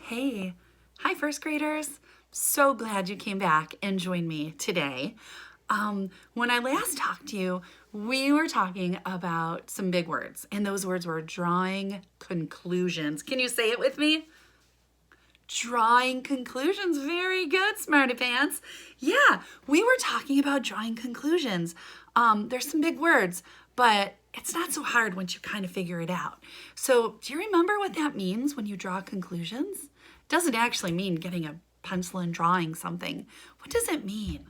Hey, hi, first graders. So glad you came back and joined me today. When I last talked to you, we were talking about some big words, and those words were drawing conclusions. Can you say it with me? Drawing conclusions. Very good, Smarty Pants. Yeah, we were talking about drawing conclusions. There's some big words, but it's not so hard once you kind of figure it out. So, do you remember what that means when you draw conclusions? It doesn't actually mean getting a pencil and drawing something. What does it mean?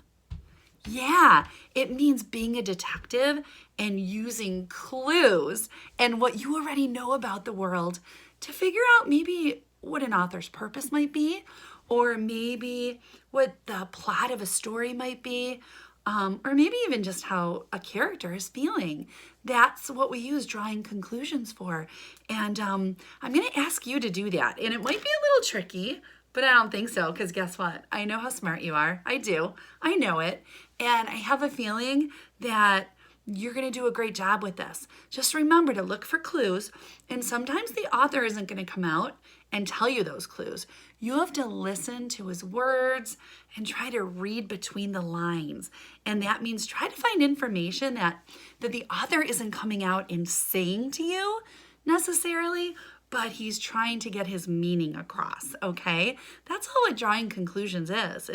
Yeah, it means being a detective and using clues and what you already know about the world to figure out maybe what an author's purpose might be, or maybe what the plot of a story might be, or maybe even just how a character is feeling. That's what we use drawing conclusions for. And I'm going to ask you to do that. And it might be a little tricky, but I don't think so, because guess what? I know how smart you are. I do. I know it. And I have a feeling that you're going to do a great job with this. Just remember to look for clues. And sometimes the author isn't going to come out and tell you those clues. You have to listen to his words and try to read between the lines. And that means try to find information that the author isn't coming out and saying to you necessarily, but he's trying to get his meaning across, okay? That's all what drawing conclusions is.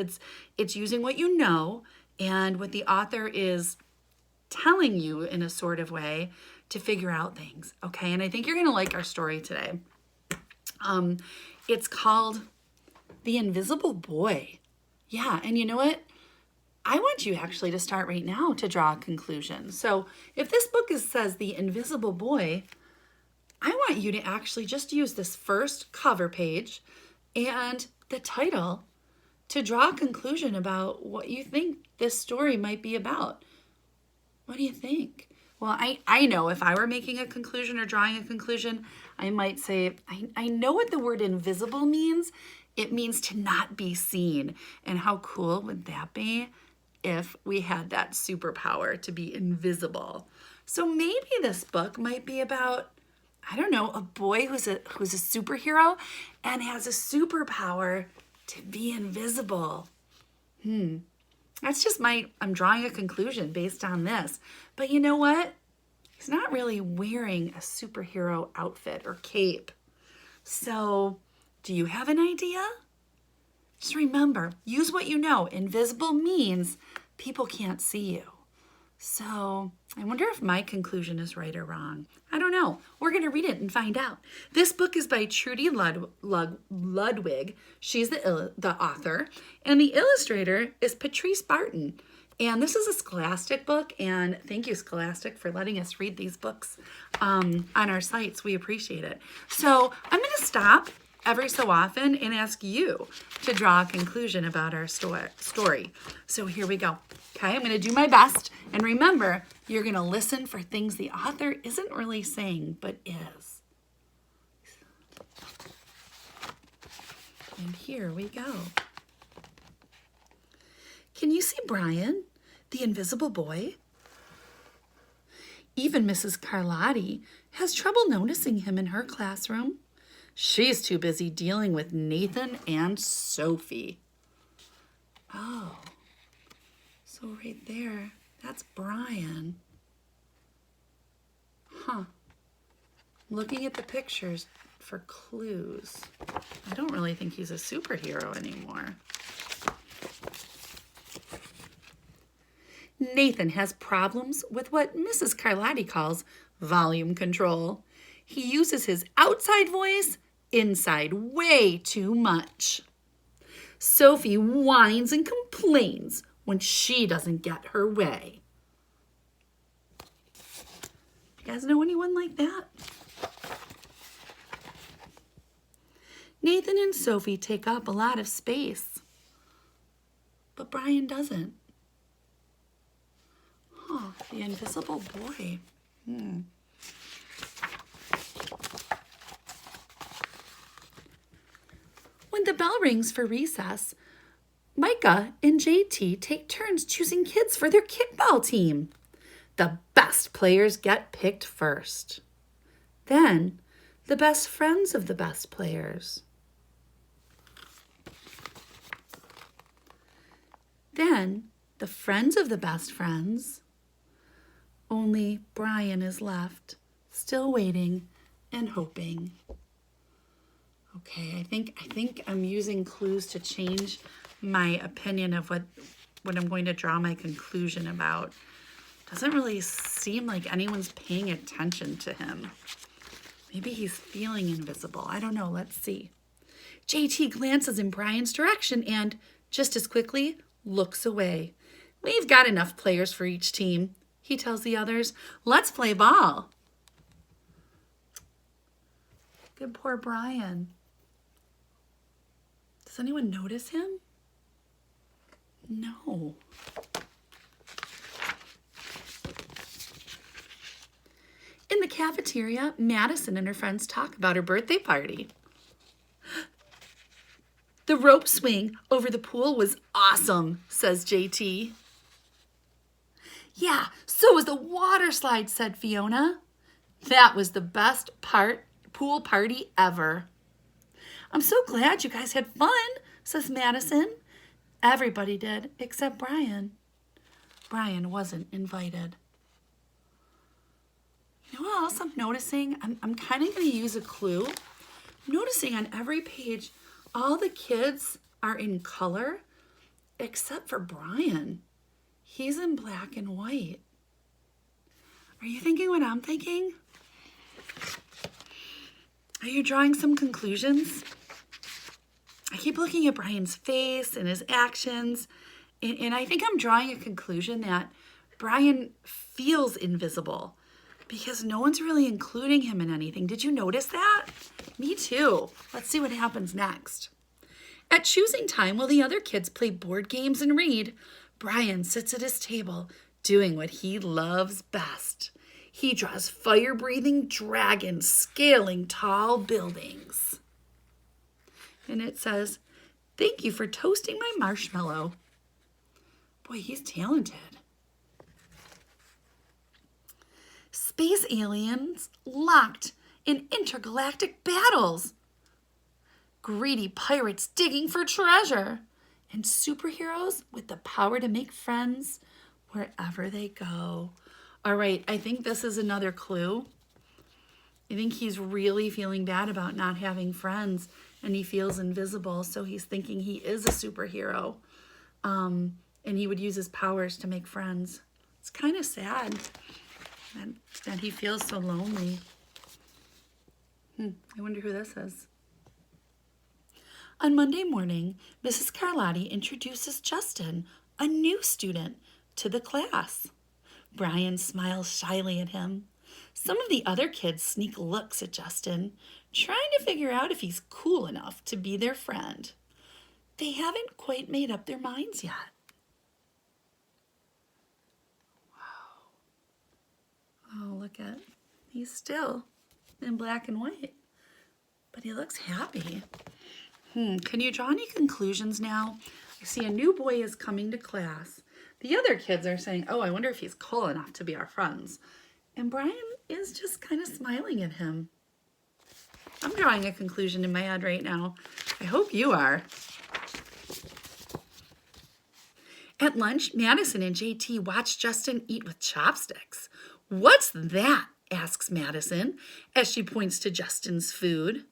It's using what you know and what the author is telling you in a sort of way to figure out things, okay? And I think you're going to like our story today. It's called The Invisible Boy. Yeah, and you know what? I want you actually to start right now to draw a conclusion. So if this book says The Invisible Boy, I want you to actually just use this first cover page and the title to draw a conclusion about what you think this story might be about. What do you think? Well, I know if I were making a conclusion or drawing a conclusion, I might say, I know what the word invisible means. It means to not be seen. And how cool would that be if we had that superpower to be invisible? So maybe this book might be about, I don't know, a boy who's a superhero and has a superpower to be invisible. That's just I'm drawing a conclusion based on this. But you know what? He's not really wearing a superhero outfit or cape. So, do you have an idea? Just remember, use what you know. Invisible means people can't see you. So, I wonder if my conclusion is right or wrong. I don't know. We're going to read it and find out. This book is by Trudy Ludwig. She's the author. And the illustrator is Patrice Barton. And this is a Scholastic book. And thank you, Scholastic, for letting us read these books on our sites. We appreciate it. So, I'm going to stop every so often and ask you to draw a conclusion about our story. So here we go. Okay, I'm going to do my best. And remember, you're going to listen for things the author isn't really saying, but is. And here we go. Can you see Brian, the invisible boy? Even Mrs. Carlotti has trouble noticing him in her classroom. She's too busy dealing with Nathan and Sophie. Oh, so right there, that's Brian. Huh. Looking at the pictures for clues. I don't really think he's a superhero anymore. Nathan has problems with what Mrs. Carlotti calls volume control. He uses his outside voice inside way too much. Sophie whines and complains when she doesn't get her way. You guys know anyone like that? Nathan and Sophie take up a lot of space, but Brian doesn't. Huh, the invisible boy. When the bell rings for recess, Micah and JT take turns choosing kids for their kickball team. The best players get picked first. Then, the best friends of the best players. Then the friends of the best friends, only Brian is left, still waiting and hoping. Okay, I think I'm using clues to change my opinion of what I'm going to draw my conclusion about. Doesn't really seem like anyone's paying attention to him. Maybe he's feeling invisible. I don't know. Let's see. JT glances in Brian's direction and, just as quickly, looks away. We've got enough players for each team, he tells the others. Let's play ball. Good poor Brian. Does anyone notice him? No. In the cafeteria, Madison and her friends talk about her birthday party. The rope swing over the pool was awesome, says JT. Yeah, so was the water slide, said Fiona. That was the best pool party ever. I'm so glad you guys had fun, says Madison. Everybody did, except Brian. Brian wasn't invited. You know what else I'm noticing? I'm kind of going to use a clue. I'm noticing on every page, all the kids are in color, except for Brian. He's in black and white. Are you thinking what I'm thinking? Are you drawing some conclusions? I keep looking at Brian's face and his actions, and I think I'm drawing a conclusion that Brian feels invisible because no one's really including him in anything. Did you notice that? Me too. Let's see what happens next. At choosing time, while the other kids play board games and read, Brian sits at his table doing what he loves best. He draws fire-breathing dragons scaling tall buildings. And it says, "Thank you for toasting my marshmallow." Boy, he's talented. Space aliens locked in intergalactic battles. Greedy pirates digging for treasure. And superheroes with the power to make friends wherever they go. All right, I think this is another clue. I think he's really feeling bad about not having friends, and he feels invisible, so he's thinking he is a superhero, and he would use his powers to make friends. It's kind of sad that he feels so lonely. I wonder who this is. On Monday morning, Mrs. Carlotti introduces Justin, a new student, to the class. Brian smiles shyly at him. Some of the other kids sneak looks at Justin, trying to figure out if he's cool enough to be their friend. They haven't quite made up their minds yet. Wow. Oh, look at, he's still in black and white, but he looks happy. Can you draw any conclusions now? I see a new boy is coming to class. The other kids are saying, oh, I wonder if he's cool enough to be our friends. And Brian is just kind of smiling at him. I'm drawing a conclusion in my head right now. I hope you are. At lunch, Madison and JT watch Justin eat with chopsticks. What's that? Asks Madison as she points to Justin's food.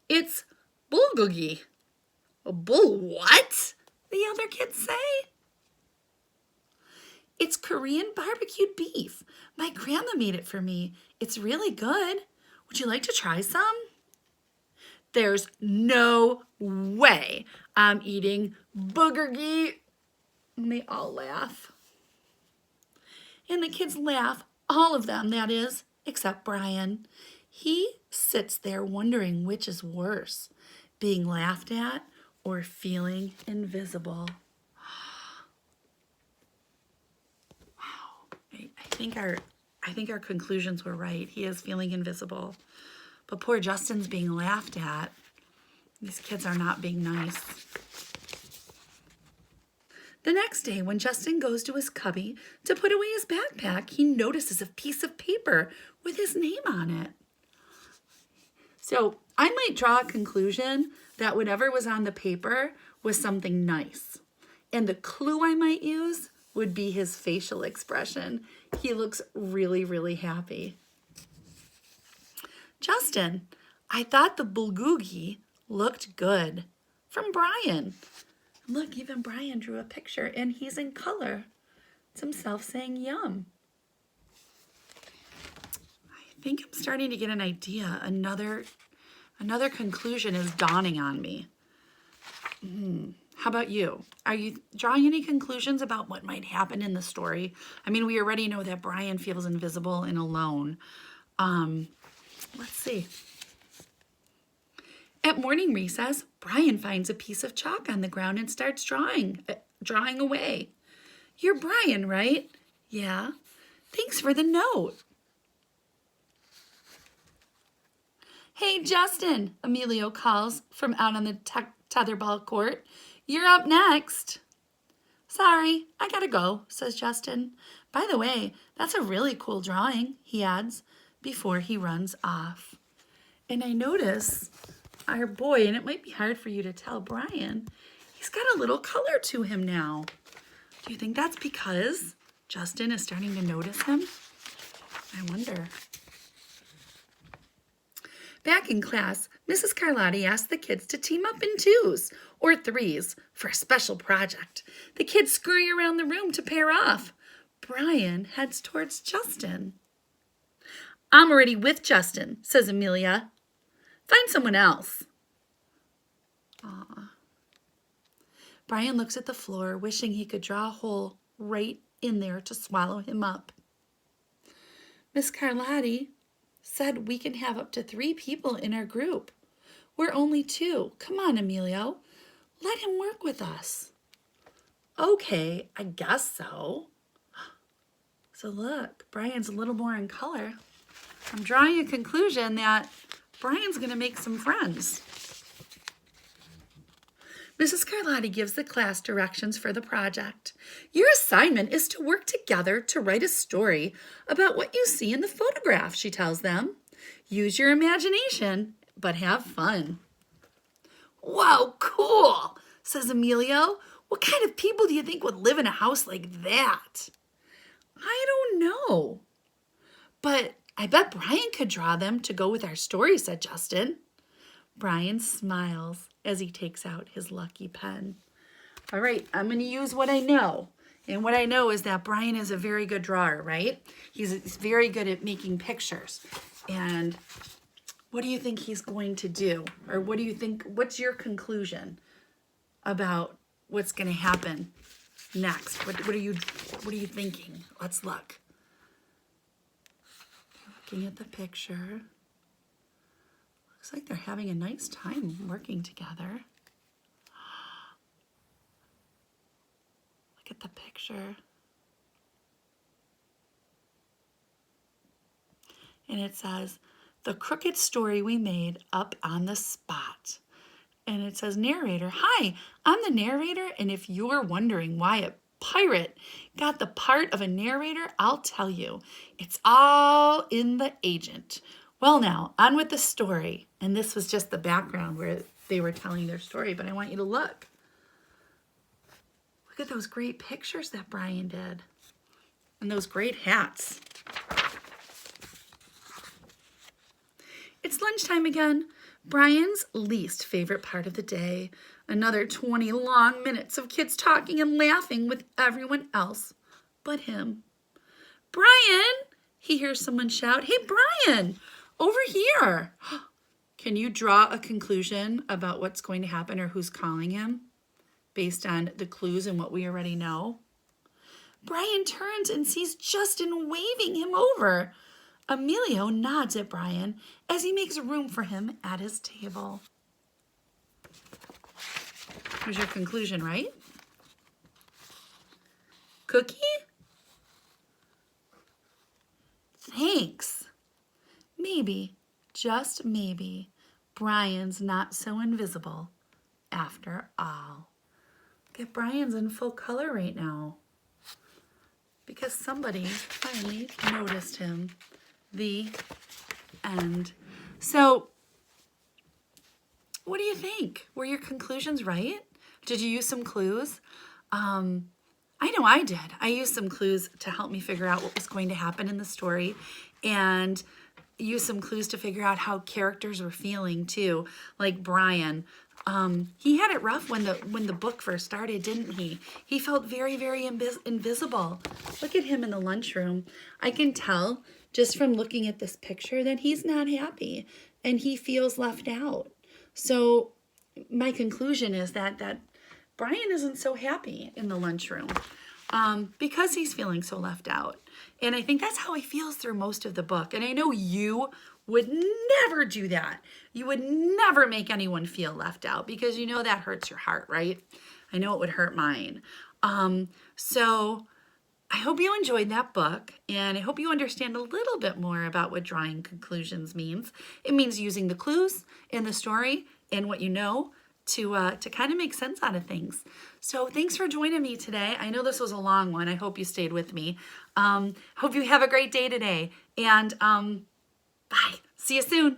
It's bulgogi. A bull what? The other kids say. It's Korean barbecued beef. My grandma made it for me. It's really good. Would you like to try some? There's no way I'm eating bulgogi. And they all laugh. And the kids laugh, all of them, that is, except Brian. He sits there wondering which is worse, being laughed at or feeling invisible. Wow. I think our conclusions were right. He is feeling invisible. But poor Justin's being laughed at. These kids are not being nice. The next day, when Justin goes to his cubby to put away his backpack, he notices a piece of paper with his name on it. So I might draw a conclusion that whatever was on the paper was something nice. And the clue I might use would be his facial expression. He looks really, really happy. Justin, I thought the bulgogi looked good. From Brian. Look, even Brian drew a picture, and he's in color. It's himself saying yum. I think I'm starting to get an idea. Another conclusion is dawning on me. How about you? Are you drawing any conclusions about what might happen in the story? I mean, we already know that Brian feels invisible and alone. Let's see. At morning recess, Brian finds a piece of chalk on the ground and starts drawing away. You're Brian, right? Yeah. Thanks for the note. Hey, Justin, Emilio calls from out on the tetherball court. You're up next. Sorry, I gotta go, says Justin. By the way, that's a really cool drawing, he adds, before he runs off. And I notice our boy, and it might be hard for you to tell, Brian, he's got a little color to him now. Do you think that's because Justin is starting to notice him? I wonder. Back in class, Mrs. Carlotti asked the kids to team up in 2s or 3s for a special project. The kids scurry around the room to pair off. Brian heads towards Justin. I'm already with Justin, says Amelia. Find someone else. Aw. Brian looks at the floor, wishing he could draw a hole right in there to swallow him up. Miss Carlotti said we can have up to 3 people in our group. We're only 2. Come on, Emilio. Let him work with us. Okay, I guess so. So look, Brian's a little more in color. I'm drawing a conclusion that Brian's going to make some friends. Mrs. Carlotti gives the class directions for the project. Your assignment is to work together to write a story about what you see in the photograph, she tells them. Use your imagination, but have fun. Whoa, cool, says Emilio. What kind of people do you think would live in a house like that? I don't know. But I bet Brian could draw them to go with our story, said Justin. Brian smiles as he takes out his lucky pen. All right, I'm going to use what I know. And what I know is that Brian is a very good drawer, right? He's very good at making pictures. And what do you think he's going to do? Or what do you think, what's your conclusion about what's going to happen next? What are you thinking? Let's look. Looking at the picture. Looks like they're having a nice time working together. Look at the picture. And it says, the crooked story we made up on the spot. And it says, narrator, hi, I'm the narrator, and if you're wondering why a pirate got the part of a narrator, I'll tell you. It's all in the agent. Well now, on with the story. And this was just the background where they were telling their story, but I want you to look. Look at those great pictures that Brian did. And those great hats. It's lunchtime again. Brian's least favorite part of the day. Another 20 long minutes of kids talking and laughing with everyone else but him. Brian, he hears someone shout, hey, Brian, over here. Can you draw a conclusion about what's going to happen or who's calling him based on the clues and what we already know? Brian turns and sees Justin waving him over. Emilio nods at Brian as he makes room for him at his table. Here's your conclusion, right? Cookie? Thanks. Maybe, just maybe, Brian's not so invisible after all. Look at Brian's in full color right now because somebody finally noticed him. The end. So, what do you think? Were your conclusions right? Did you use some clues? I know I did. I used some clues to help me figure out what was going to happen in the story, and use some clues to figure out how characters were feeling too. Like Brian, he had it rough when the book first started, didn't he? He felt very, very invisible. Look at him in the lunchroom. I can tell just from looking at this picture that he's not happy and he feels left out. So my conclusion is that Brian isn't so happy in the lunchroom because he's feeling so left out. And I think that's how he feels through most of the book. And I know you would never do that. You would never make anyone feel left out because you know that hurts your heart, right? I know it would hurt mine. So I hope you enjoyed that book, and I hope you understand a little bit more about what drawing conclusions means. It means using the clues in the story and what you know to kind of make sense out of things. So thanks for joining me today. I know this was a long one. I hope you stayed with me. Hope you have a great day today, and bye. See you soon.